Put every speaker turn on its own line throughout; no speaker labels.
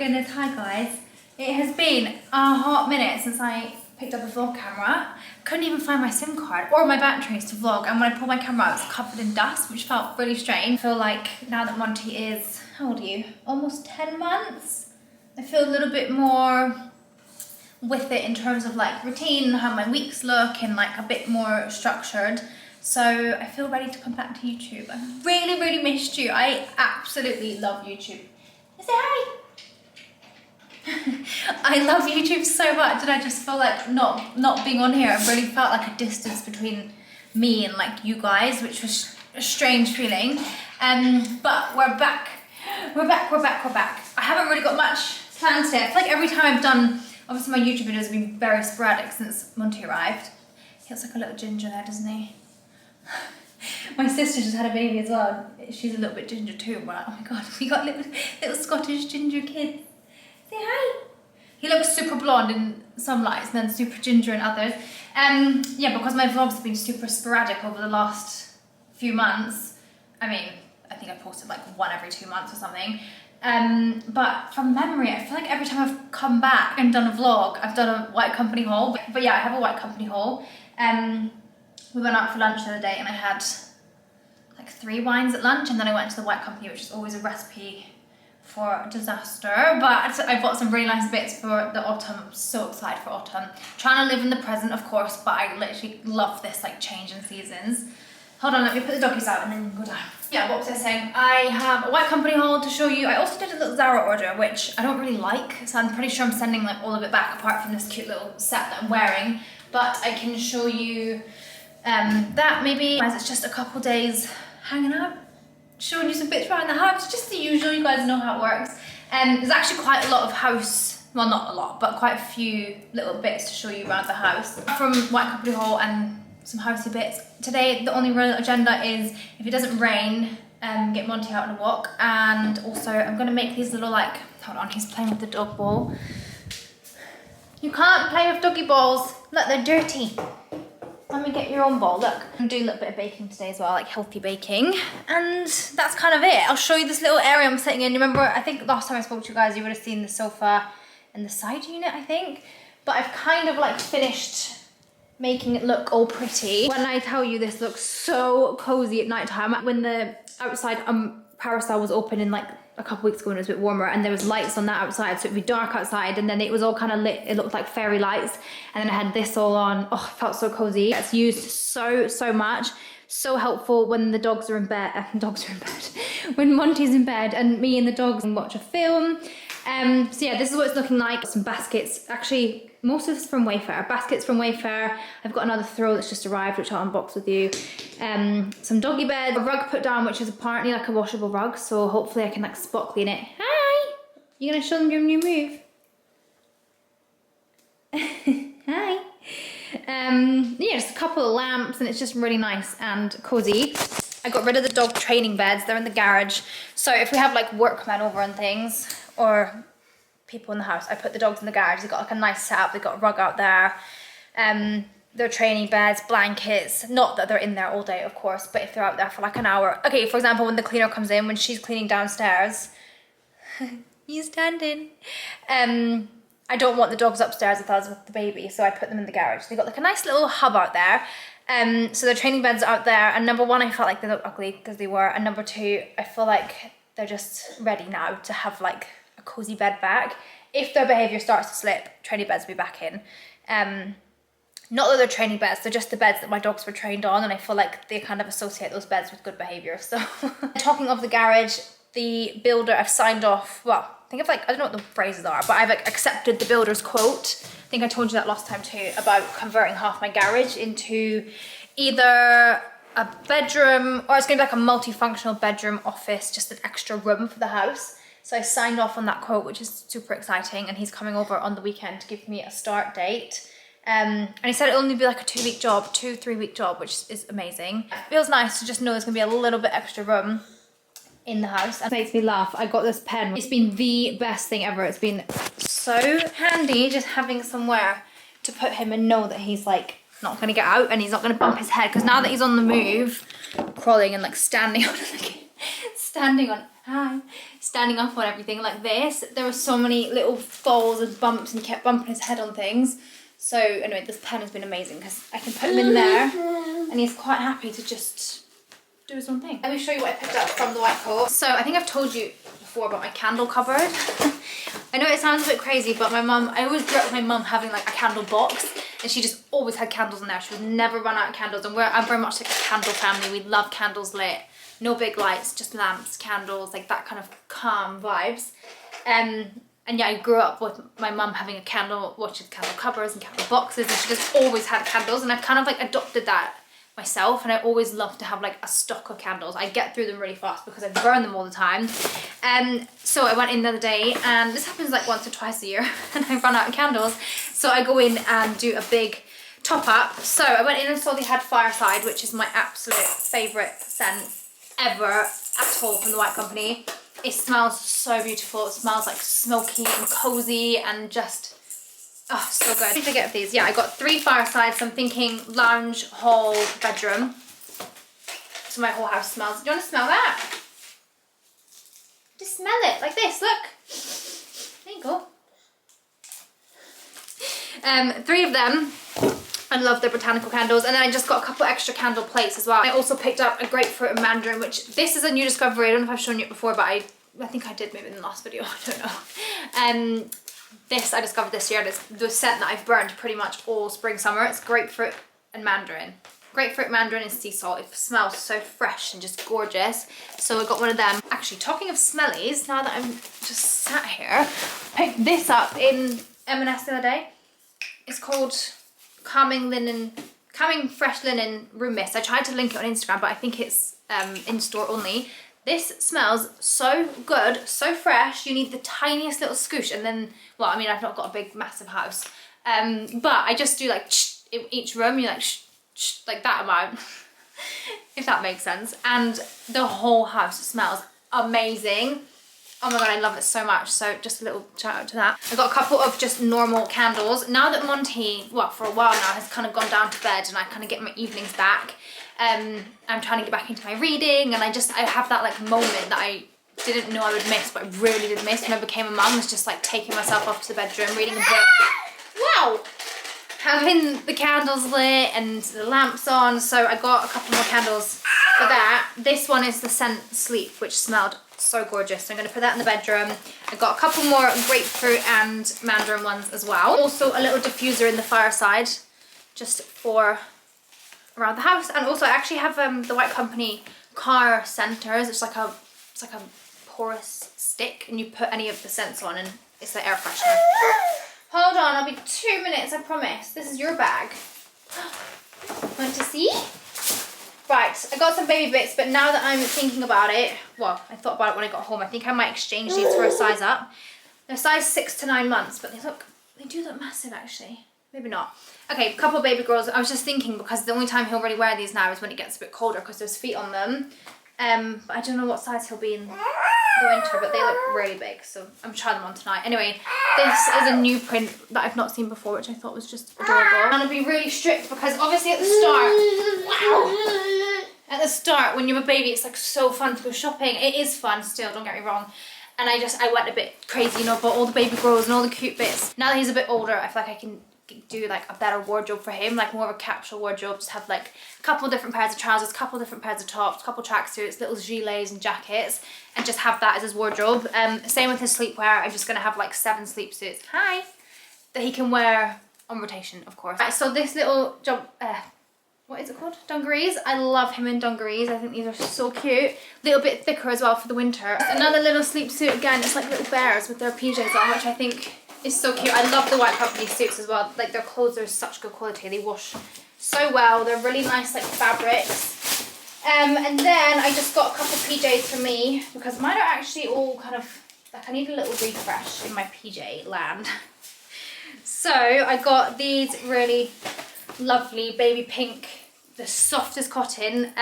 goodness, hi guys. It has been a hot minute since I picked up a vlog camera. Couldn't even find my SIM card or my batteries to vlog, and when I pulled my camera out, it was covered in dust, which felt really strange. I feel like now that Monty is, how old are you? Almost 10 months? I feel a little bit more with it in terms of like routine, how my weeks look, and like a bit more structured. So I feel ready to come back to YouTube. I really, really missed you. I absolutely love YouTube. Say hi. I love YouTube so much, and I just feel like not being on here, I really felt like a distance between me and like you guys, which was a strange feeling. But we're back. We're back. I haven't really got much planned today. I feel like every time I've done, obviously my YouTube videos have been very sporadic since Monty arrived. He looks like a little ginger there, doesn't he? My sister just had a baby as well. She's a little bit ginger too. We're like, oh my god, we got little Scottish ginger kids. Say hi. He looks super blonde in some lights and then super ginger in others. Yeah, because my vlogs have been super sporadic over the last few months. I mean, I think I posted like one every 2 months or something. But from memory, I feel like every time I've come back and done a vlog, I've done a White Company haul. But yeah, I have a White Company haul. We went out for lunch the other day and I had like 3 wines at lunch, and then I went to the White Company, which is always a recipe for disaster. But I bought some really nice bits for the autumn. I'm so excited for autumn. Trying to live in the present, of course, but I literally love this like change in seasons. Hold on, let me put the doggies out and then go down. Yeah, what was I saying? I have a White Company haul to show you. I also did a little Zara order, which I don't really like, so I'm pretty sure I'm sending like all of it back apart from this cute little set that I'm wearing. But I can show you that maybe, as it's just a couple days hanging out, showing you some bits around the house, just the usual. You guys know how it works. There's actually quite a lot of house, well not a lot, but quite a few little bits to show you around the house from White Company haul and some housey bits. Today the only real agenda is, if it doesn't rain, get Monty out on a walk, and also I'm gonna make these little like, hold on, he's playing with the dog ball. You can't play with doggy balls, look, they're dirty. Let me get your own ball, look. I'm doing a little bit of baking today as well, like healthy baking. And that's kind of it. I'll show you this little area I'm sitting in. You remember, I think last time I spoke to you guys, you would have seen the sofa and the side unit, I think. But I've kind of like finished making it look all pretty. When I tell you this looks so cozy at night time, when the outside parasol was open in like a couple weeks ago when it was a bit warmer, and there was lights on that outside, so it'd be dark outside, and then it was all kind of lit. It looked like fairy lights, and then I had this all on. Oh, it felt so cozy. It's used so much. So helpful when the dogs are in bed. When Monty's in bed and me and the dogs can watch a film. So yeah, this is what it's looking like. Some baskets, actually most of this from Wayfair. Baskets from Wayfair. I've got another throw that's just arrived, which I'll unbox with you. Some doggy bed, a rug put down, which is apparently like a washable rug, so hopefully I can like spot clean it. Hi! You gonna show them your new move? Hi! Yeah, just a couple of lamps, and it's just really nice and cozy. I got rid of the dog training beds, they're in the garage. So if we have like workmen over and things, or people in the house, I put the dogs in the garage. They've got like a nice setup, they've got a rug out there. Their training beds, blankets, not that they're in there all day of course, but if they're out there for like an hour. Okay, for example, when the cleaner comes in, when she's cleaning downstairs, you standing. I don't want the dogs upstairs if I was with the baby, so I put them in the garage. They got like a nice little hub out there. So the training beds are out there, and number one, I felt like they looked ugly because they were, and number two, I feel like they're just ready now to have like a cozy bed back. If their behaviour starts to slip, training beds will be back in. Not that they're training beds, they're just the beds that my dogs were trained on, and I feel like they kind of associate those beds with good behaviour. So talking of the garage, the builder, I've signed off, well, think of like, I don't know what the phrases are, but I've like accepted the builder's quote. I think I told you that last time too, about converting half my garage into either a bedroom, or it's gonna be like a multifunctional bedroom, office, just an extra room for the house. So I signed off on that quote, which is super exciting, and he's coming over on the weekend to give me a start date. And he said it'll only be like a 2-week job, 2-3 week job, which is amazing. It feels nice to just know there's gonna be a little bit extra room in the house. It makes me laugh. I got this pen. It's been the best thing ever. It's been so handy just having somewhere to put him and know that he's like not gonna get out and he's not gonna bump his head, because now that he's on the move, crawling and like standing on the standing up on everything like this. There were so many little falls and bumps and he kept bumping his head on things. So anyway, this pen has been amazing because I can put him in there and he's quite happy to just do his own thing. Let me show you what I picked up from the White Coat. So I think I've told you before about my candle cupboard. I know it sounds a bit crazy, but my mum, I always grew up with my mum having like a candle box and she just always had candles in there. She would never run out of candles, and I'm very much like a candle family. We love candles lit, no big lights, just lamps, candles, like that kind of calm vibes. And yeah, I grew up with my mum having candle cupboards and candle boxes, and she just always had candles, and I've kind of like adopted that myself, and I always love to have like a stock of candles. I get through them really fast because I burn them all the time. So I went in the other day, and this happens like once or twice a year, and I run out of candles. So I go in and do a big top up. So I went in and saw they had Fireside, which is my absolute favourite scent ever at all from the White Company. It smells so beautiful. It smells like smoky and cozy and just, oh, so good. What did I get of these? Yeah, I got 3 Firesides. So I'm thinking lounge, hall, bedroom. So my whole house smells. Do you want to smell that? Just smell it like this, look. There you go. 3 of them. I love the botanical candles, and then I just got a couple extra candle plates as well. I also picked up a grapefruit and mandarin, which this is a new discovery. I don't know if I've shown you it before, but I think I did maybe in the last video, I don't know. This I discovered this year, and it's the scent that I've burned pretty much all spring summer. It's grapefruit and mandarin. Grapefruit, mandarin and sea salt. It smells so fresh and just gorgeous. So I got one of them. Actually, talking of smellies, now that I'm just sat here, I picked this up in M&S the other day. It's called Calming Fresh Linen Room Mist. I tried to link it on Instagram, but I think it's in store only. This smells so good, so fresh. You need the tiniest little scoosh, and then, well, I mean, I've not got a big, massive house, but I just do like in each room. You like like that amount, if that makes sense. And the whole house smells amazing. Oh my god, I love it so much. So just a little shout out to that. I got a couple of just normal candles. Now that Monty, well, for a while now, has kind of gone down to bed and I kind of get my evenings back, I'm trying to get back into my reading, and I have that like moment that I didn't know I would miss, but I really did miss when I became a mum. Was just like taking myself off to the bedroom, reading a book. Wow! Having the candles lit and the lamps on. So I got a couple more candles for that. This one is the scent Sleep, which smelled so gorgeous. So I'm going to put that in the bedroom. I got a couple more grapefruit and mandarin ones as well. Also a little diffuser in the Fireside, just for around the house. And also I actually have the White Company car scenters. It's like a porous stick, and you put any of the scents on, and it's the air freshener. Hold on, I'll be 2 minutes, I promise. This is your bag. Want to see? Right, I got some baby bits, but now that I'm thinking about it, well, I thought about it when I got home, I think I might exchange these for a size up. They're size 6 to 9 months, but they do look massive actually. Maybe not. Okay, a couple of baby girls. I was just thinking, because the only time he'll really wear these now is when it gets a bit colder, because there's feet on them. But I don't know what size he'll be in the winter, but they look really big, so I'm trying them on tonight. Anyway, this is a new print that I've not seen before, which I thought was just adorable. I'm gonna be really strict because obviously at the start, wow, at the start when you have a baby, it's like so fun to go shopping. It is fun still, don't get me wrong. And I went a bit crazy, you know, bought all the baby clothes and all the cute bits. Now that he's a bit older, I feel like I can do like a better wardrobe for him, like more of a capsule wardrobe. Just have like a couple different pairs of trousers, a couple different pairs of tops, a couple tracksuits, little gilets and jackets, and just have that as his wardrobe. Same with his sleepwear. I'm just gonna have like 7 sleepsuits, that he can wear on rotation, of course. Right, so this little what is it called? Dungarees. I love him in dungarees. I think these are so cute. A little bit thicker as well for the winter. Another little sleepsuit again. It's like little bears with their PJs on, which I think is so cute. I love the White Company suits as well. Like their clothes are such good quality. They wash so well. They're really nice like fabrics. And then I just got a couple PJs for me because mine are actually all kind of like, I need a little refresh in my PJ land. So I got these really lovely baby pink, the softest cotton,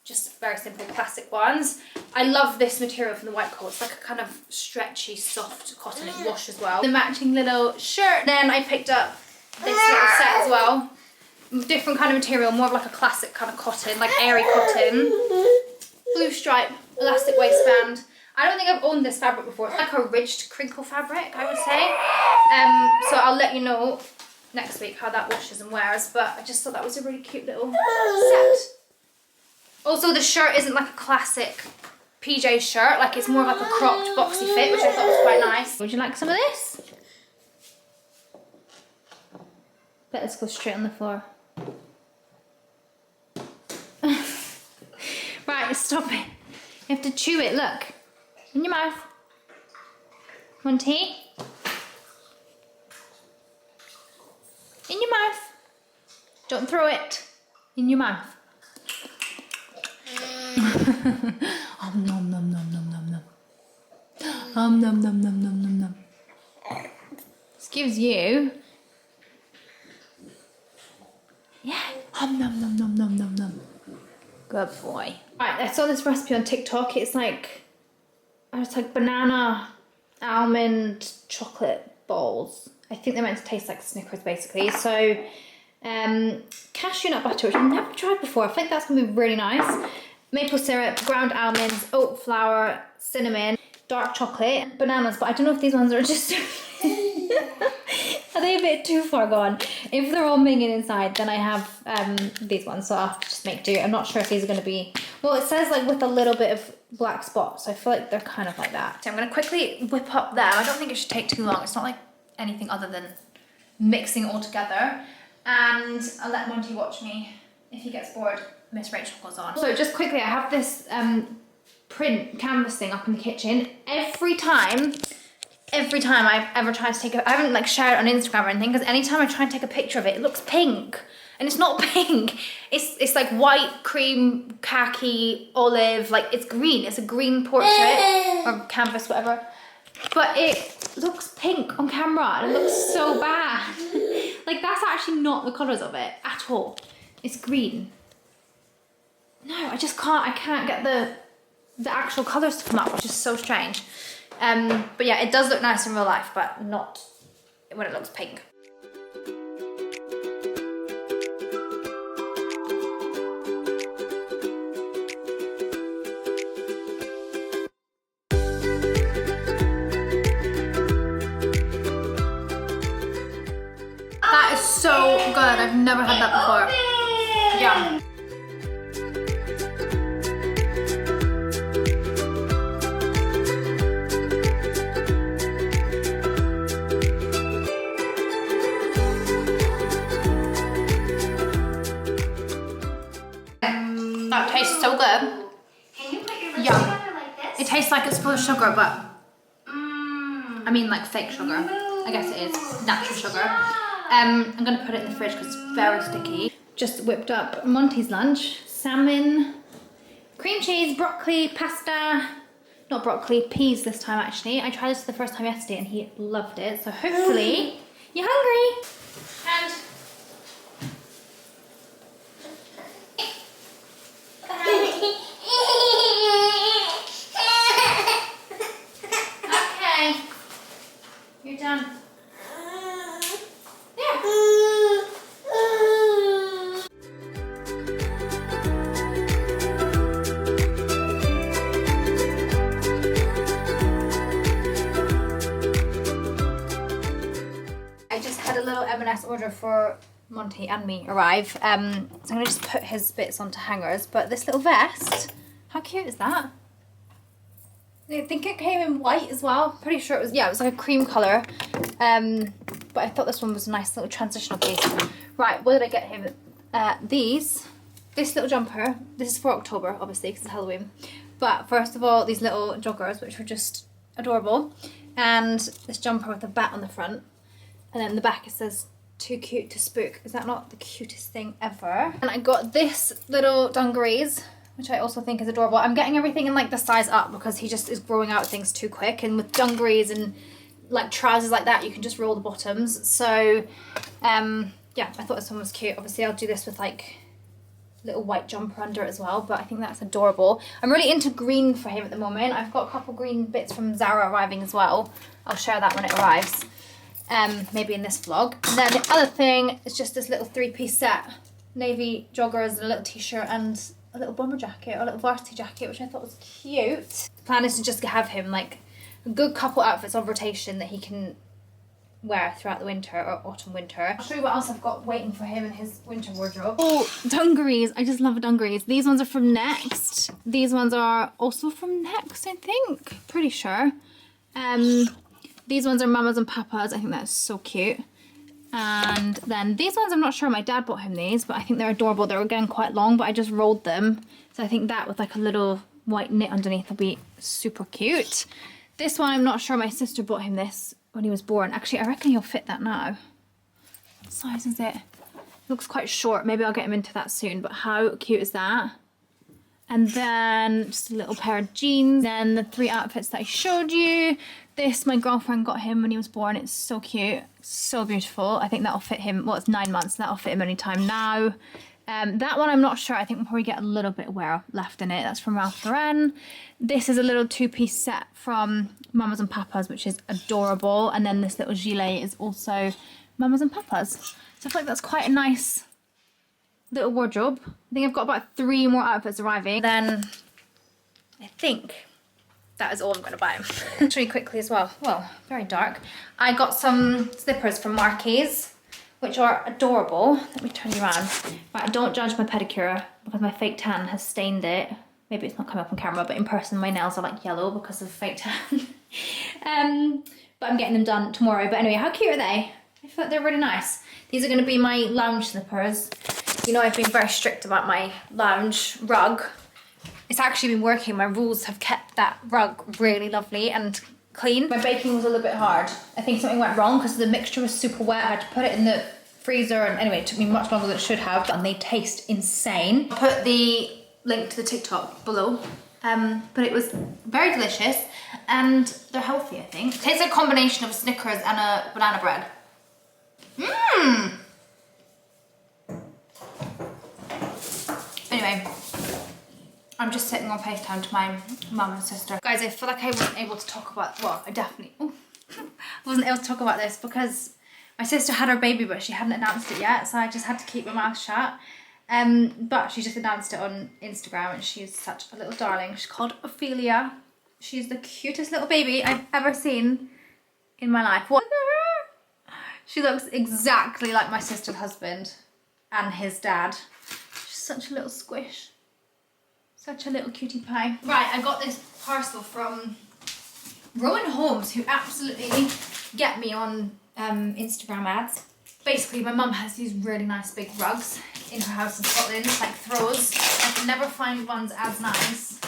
just very simple plastic ones. I love this material from the White Coat. It's like a kind of stretchy, soft cotton. It washes well. The matching little shirt. Then I picked up this little set as well. Different kind of material, more of like a classic kind of cotton, like airy cotton. blue stripe elastic waistband. I don't think I've owned this fabric before. It's like a ridged crinkle fabric, I would say. So I'll let you know next week how that washes and wears, but I just thought that was a really cute little set. Also, the shirt isn't like a classic PJ shirt, like it's more of like a cropped boxy fit, which I thought was quite nice. Would you like some of this? Let this go straight on the floor. Right, stop it. You have to chew it, look. In your mouth. Want tea? In your mouth. Don't throw it. In your mouth. Nom nom nom nom nom nom nom. Nom nom nom nom nom nom nom. This gives you. Yeah. Nom nom nom nom nom nom nom. Good boy. Right, I saw this recipe on TikTok. It's like banana, almond, chocolate balls. I think they're meant to taste like Snickers basically. So cashew nut butter, which I've never tried before. I think that's gonna be really nice. Maple syrup, ground almonds, oat flour, cinnamon, dark chocolate, bananas, but I don't know if these ones are just are they a bit too far gone? If they're all minging inside, then I have these ones, so I'll have to just make do. I'm not sure if these are going to be, well, it says like with a little bit of black spots, so I feel like they're kind of like that. So I'm going to quickly whip up them. I don't think it should take too long. It's not like anything other than mixing all together. And I'll let Monty watch me. If he gets bored, Miss Rachel goes on. So just quickly, I have this print canvas thing up in the kitchen. Every time I've ever tried to take I haven't like shared it on Instagram or anything, because anytime I try and take a picture of it, it looks pink. And it's not pink. It's like white, cream, khaki, olive, like it's green. It's a green portrait or canvas, whatever. But it looks pink on camera and it looks so bad. Like that's actually not the colours of it at all. It's green. No, I just can't, I can't get the actual colours to come up, which is so strange. But yeah, it does look nice in real life, but not when it looks pink. That is so good. I've never had that before. Yum. That tastes so good.
Can you put your lips
Yum.
together like this?
It tastes like it's full of sugar, but I mean like fake sugar. I guess it is natural sugar. I'm gonna put it in the fridge because it's very sticky. Just whipped up Monty's lunch. Salmon, cream cheese, broccoli, pasta. Not broccoli, peas this time actually. I tried this for the first time yesterday and he loved it. So hopefully, you're hungry. And okay, you're done. I just had a little M&S order for Monty and me arrive. So I'm gonna just put his bits onto hangers. But this little vest, how cute is that? I think it came in white as well. Pretty sure it was, yeah, it was like a cream colour. But I thought this one was a nice little transitional piece. Right, what did I get him? This little jumper. This is for October, obviously, because it's Halloween. But first of all, these little joggers, which were just adorable. And this jumper with a bat on the front. And then the back it says, too cute to spook. Is that not the cutest thing ever? And I got this little dungarees, which I also think is adorable. I'm getting everything in like the size up because he just is growing out things too quick. And with dungarees and like trousers like that, you can just roll the bottoms. So yeah, I thought this one was cute. Obviously I'll do this with like little white jumper under it as well, but I think that's adorable. I'm really into green for him at the moment. I've got a couple green bits from Zara arriving as well. I'll share that when it arrives. Maybe in this vlog. And then the other thing is just this little three-piece set. Navy joggers and a little t-shirt and a little bomber jacket or a little varsity jacket, which I thought was cute. The plan is to just have him like a good couple outfits on rotation that he can wear throughout the winter or autumn winter. I'll show you what else I've got waiting for him in his winter wardrobe. Oh, dungarees. I just love dungarees. These ones are from Next. These ones are also from Next, I think. Pretty sure. These ones are Mama's and Papa's. I think that's so cute. And then these ones, I'm not sure. My dad bought him these, but I think they're adorable. They're again quite long, but I just rolled them. So I think that with like a little white knit underneath will be super cute. This one, I'm not sure. My sister bought him this when he was born. Actually, I reckon he'll fit that now. What size is it? It looks quite short. Maybe I'll get him into that soon, but how cute is that? And then just a little pair of jeans. Then the 3 outfits that I showed you. This, my girlfriend got him when he was born. It's so cute, so beautiful. I think that'll fit him, well, it's 9 months, so that'll fit him anytime now. That one I'm not sure. I think we'll probably get a little bit of wear left in it. That's from Ralph Lauren. This is a little 2-piece set from Mama's and Papa's, which is adorable. And then this little gilet is also Mama's and Papa's. So I feel like that's quite a nice little wardrobe. I think I've got about 3 more outfits arriving. Then I think that is all I'm going to buy him. I'll show you quickly as well. Well, very dark. I got some slippers from Marquise, which are adorable. Let me turn you around. Right, don't judge my pedicure because my fake tan has stained it. Maybe it's not coming up on camera, but in person my nails are like yellow because of fake tan. But I'm getting them done tomorrow. But anyway, how cute are they? I feel like they're really nice. These are going to be my lounge slippers. You know, I've been very strict about my lounge rug. It's actually been working. My rules have kept that rug really lovely and clean. My baking was a little bit hard. I think something went wrong because the mixture was super wet. I had to put it in the freezer, and anyway, it took me much longer than it should have, and they taste insane. I'll put the link to the TikTok below. But it was very delicious and they're healthy, I think. It tastes like a combination of Snickers and a banana bread. Mmm! Anyway, I'm just sitting on FaceTime to my mum and sister. Guys, I feel like I wasn't able to talk about, well, I definitely wasn't able to talk about this because my sister had her baby, but she hadn't announced it yet, so I just had to keep my mouth shut. But she just announced it on Instagram, and she's such a little darling. She's called Ophelia. She's the cutest little baby I've ever seen in my life. What? She looks exactly like my sister's husband and his dad. She's such a little squish. Such a little cutie pie. Right, I got this parcel from Rowan Holmes, who absolutely get me on Instagram ads. Basically, my mum has these really nice big rugs in her house in Scotland, like throws. I can never find ones as nice.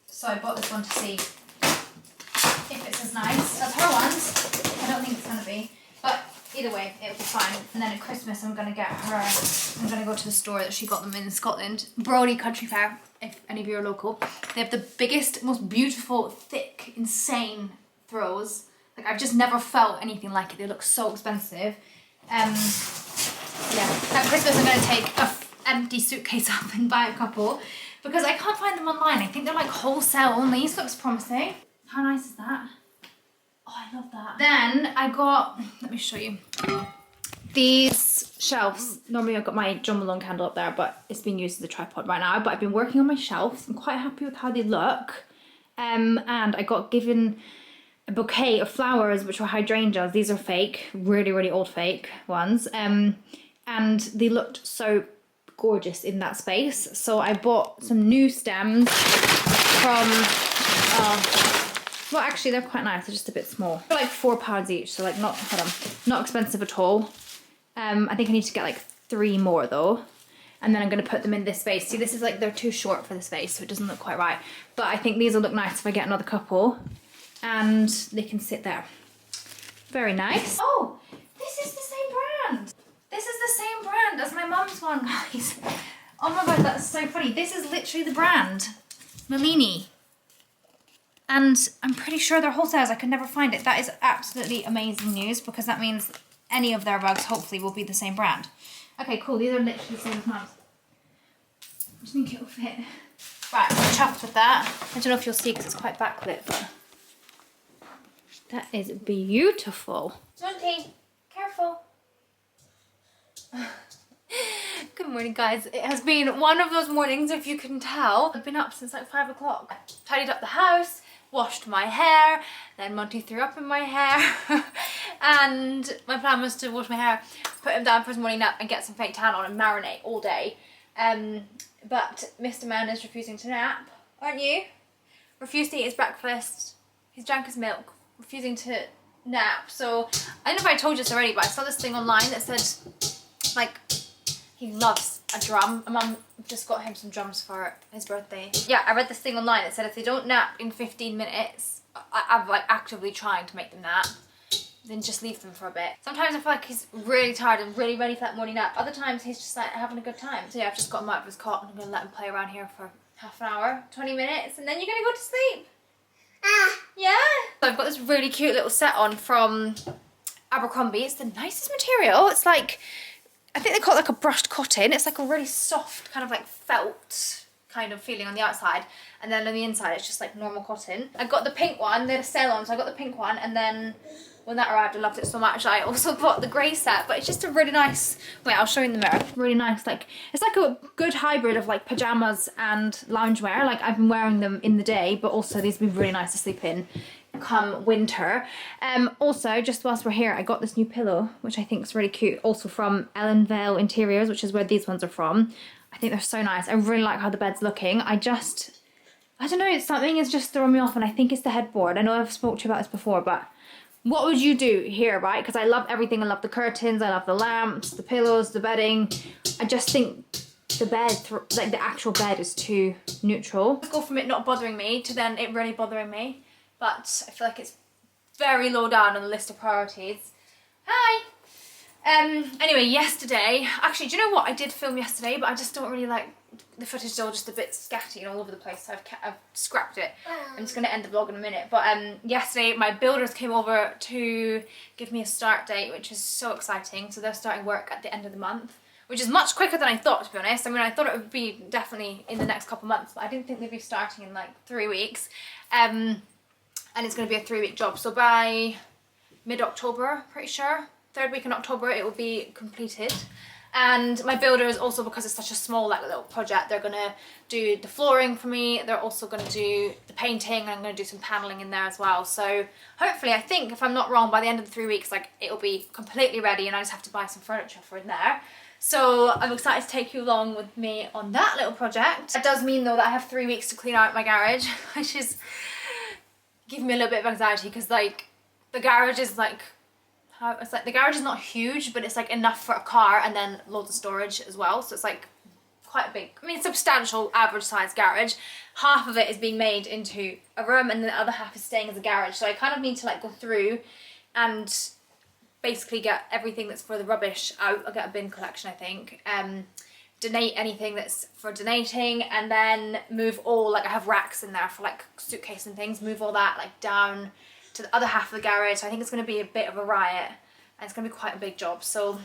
So I bought this one to see if it's as nice as her ones. I don't think it's gonna be, but either way, it'll be fine. And then at Christmas, I'm gonna get her, I'm gonna go to the store that she got them in Scotland. Brody Country Fair, if any of you are local. They have the biggest, most beautiful, thick, insane throws. Like, I've just never felt anything like it. They look so expensive. Yeah, at Christmas I'm going to take an empty suitcase up and buy a couple because I can't find them online. I think they're like wholesale only. This looks promising. How nice is that? Oh, I love that. Then I got, let me show you, these shelves. Normally I've got my John Malone candle up there, but it's being used as a tripod right now. But I've been working on my shelves. I'm quite happy with how they look. And I got given a bouquet of flowers, which were hydrangeas. These are fake, really, really old fake ones. And they looked so gorgeous in that space. So I bought some new stems from, well, actually they're quite nice. They're just a bit small. They're like £4 each, so like not, hold on, not expensive at all. I think I need to get like 3 more though. And then I'm going to put them in this space. See, this is like, they're too short for the space, so it doesn't look quite right. But I think these will look nice if I get another couple. And they can sit there. Very nice. Oh, this is the same brand. This is the same brand as my mum's one, guys. Oh my god, that's so funny. This is literally the brand. Melini. And I'm pretty sure they're wholesales. I could never find it. That is absolutely amazing news because that means any of their rugs hopefully will be the same brand. Okay, cool. These are literally the same as mum's. I just think it'll fit. Right, I'm chuffed with that. I don't know if you'll see because it's quite backlit, but that is beautiful. Monty, careful. Good morning, guys. It has been one of those mornings, if you can tell. I've been up since like 5 o'clock. Tidied up the house, washed my hair, then Monty threw up in my hair. And my plan was to wash my hair, put him down for his morning nap and get some fake tan on and marinate all day. But Mr. Man is refusing to nap, aren't you? Refused to eat his breakfast. He's drank his milk, refusing to nap. So I don't know if I told you this already, but I saw this thing online that said, like, he loves a drum. My mum just got him some drums for his birthday. Yeah, I read this thing online that said if they don't nap in 15 minutes, I'm like actively trying to make them nap, then just leave them for a bit. Sometimes I feel like he's really tired and really ready for that morning nap. Other times he's just like having a good time. So yeah, I've just got him out of his cot and I'm gonna let him play around here for half an hour, 20 minutes, and then you're gonna go to sleep. Yeah. So I've got this really cute little set on from Abercrombie. It's the nicest material. It's like, I think they call it like a brushed cotton. It's like a really soft kind of like felt kind of feeling on the outside, and then on the inside it's just like normal cotton. I got the pink one, they had a sale on, so I got the pink one, and then when that arrived I loved it so much I also bought the grey set. But it's just a really nice, wait, I'll show you in the mirror. Really nice, like it's like a good hybrid of like pajamas and loungewear. Like I've been wearing them in the day, but also these would be really nice to sleep in come winter. Also, just whilst we're here, I got this new pillow which I think is really cute, also from Ellen Vale Interiors, which is where these ones are from. I think they're so nice. I really like how the bed's looking. I don't know, something is just throwing me off, and I think it's the headboard. I know I've spoke to you about this before, but what would you do here, right? Because I love everything. I love the curtains, I love the lamps, the pillows, the bedding. I just think the bed, like the actual bed, is too neutral. Let's go from it not bothering me to then it really bothering me. But I feel like it's very low down on the list of priorities. Hi! Anyway, yesterday, actually, do you know what? I did film yesterday, but I just don't really like, the footage is all just a bit scatty and all over the place, so I've scrapped it. I'm just going to end the vlog in a minute. But yesterday, my builders came over to give me a start date, which is so exciting. So they're starting work at the end of the month, which is much quicker than I thought, to be honest. I mean, I thought it would be definitely in the next couple of months, but I didn't think they'd be starting in like 3 weeks. And it's going to be a 3-week job, so by mid-October, pretty sure, 3rd week in October, it will be completed. And my builders also, because it's such a small like little project, they're going to do the flooring for me, they're also going to do the painting, and I'm going to do some paneling in there as well. So hopefully, I think, if I'm not wrong, by the end of the 3 weeks, like, it'll be completely ready and I just have to buy some furniture for in there. So I'm excited to take you along with me on that little project. It does mean though that I have 3 weeks to clean out my garage, which is giving me a little bit of anxiety, because like the garage is like, it's like the garage is not huge, but it's like enough for a car and then loads of storage as well. So it's like quite a big, I mean, substantial average size garage. Half of it is being made into a room and the other half is staying as a garage. So I kind of need to like go through and basically get everything that's for the rubbish out. I'll get a bin collection, I think. Donate anything that's for donating, and then move all, like I have racks in there for like suitcase and things, move all that like down to the other half of the garage. So I think it's going to be a bit of a riot and it's going to be quite a big job. So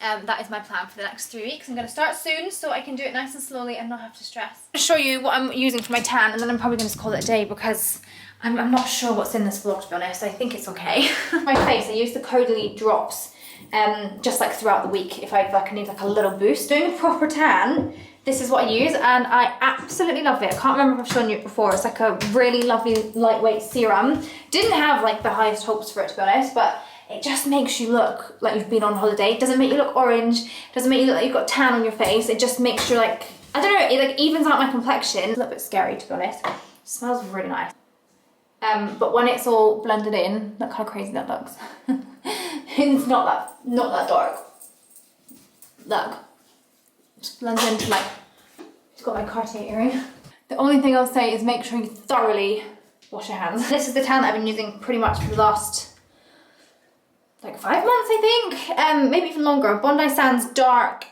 that is my plan for the next 3 weeks. I'm going to start soon so I can do it nice and slowly and not have to stress. I'll show you what I'm using for my tan, and then I'm probably going to call it a day because I'm not sure what's in this vlog, to be honest. I think it's okay. My face, I use the Caudalie drops just like throughout the week if I feel like I need like a little boost. Doing a proper tan, this is what I use, and I absolutely love it. I can't remember if I've shown you it before. It's like a really lovely lightweight serum. Didn't have like the highest hopes for it, to be honest, but it just makes you look like you've been on holiday. It doesn't make you look orange, it doesn't make you look like you've got tan on your face. It just makes you like, I don't know, it like evens out my complexion. It's a little bit scary, to be honest. It smells really nice. But when it's all blended in, look how crazy that looks. It's not that dark. Look, just blends into like, it's got my Cartier earring. The only thing I'll say is make sure you thoroughly wash your hands. This is the tan that I've been using pretty much for the last like 5 months, I think, maybe even longer. Bondi Sands dark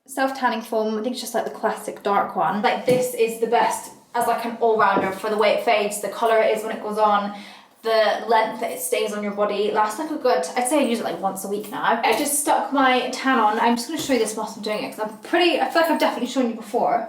self-tanning foam. I think it's just like the classic dark one. Like, this is the best as like an all-rounder for the way it fades, the colour it is when it goes on, the length that it stays on your body. It lasts like a good, I'd say I use it like once a week now. I just stuck my tan on. I'm just going to show you this whilst I'm doing it, because I feel like I've definitely shown you before.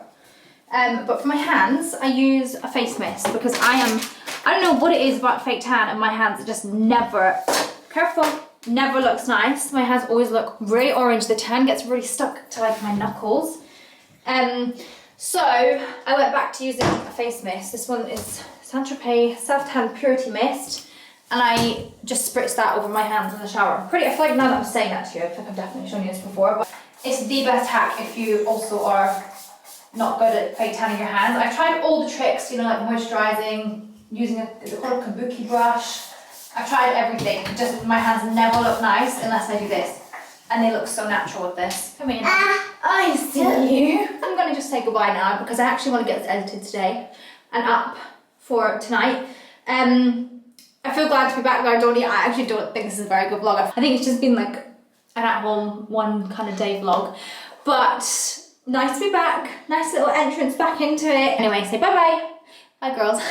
But for my hands, I use a face mist because I don't know what it is about fake tan and my hands, it just never, careful, never looks nice. My hands always look really orange. The tan gets really stuck to like my knuckles. So I went back to using a face mist. This one is Saint-Tropez Self-Tan Purity Mist. And I just spritz that over my hands in the shower. I feel like now that I'm saying that to you, I feel like I've definitely shown you this before, but it's the best hack if you also are not good at fake tanning your hands. I've tried all the tricks, you know, like moisturising, using is it called a kabuki brush. I've tried everything, just my hands never look nice unless I do this. And they look so natural with this. Come in. I see you. I'm gonna just say goodbye now because I actually want to get this edited today and up for tonight. I feel glad to be back, but I actually don't think this is a very good vlog. I think it's just been like an at-home one kind of day vlog. But nice to be back. Nice little entrance back into it. Anyway, say bye-bye. Bye, girls.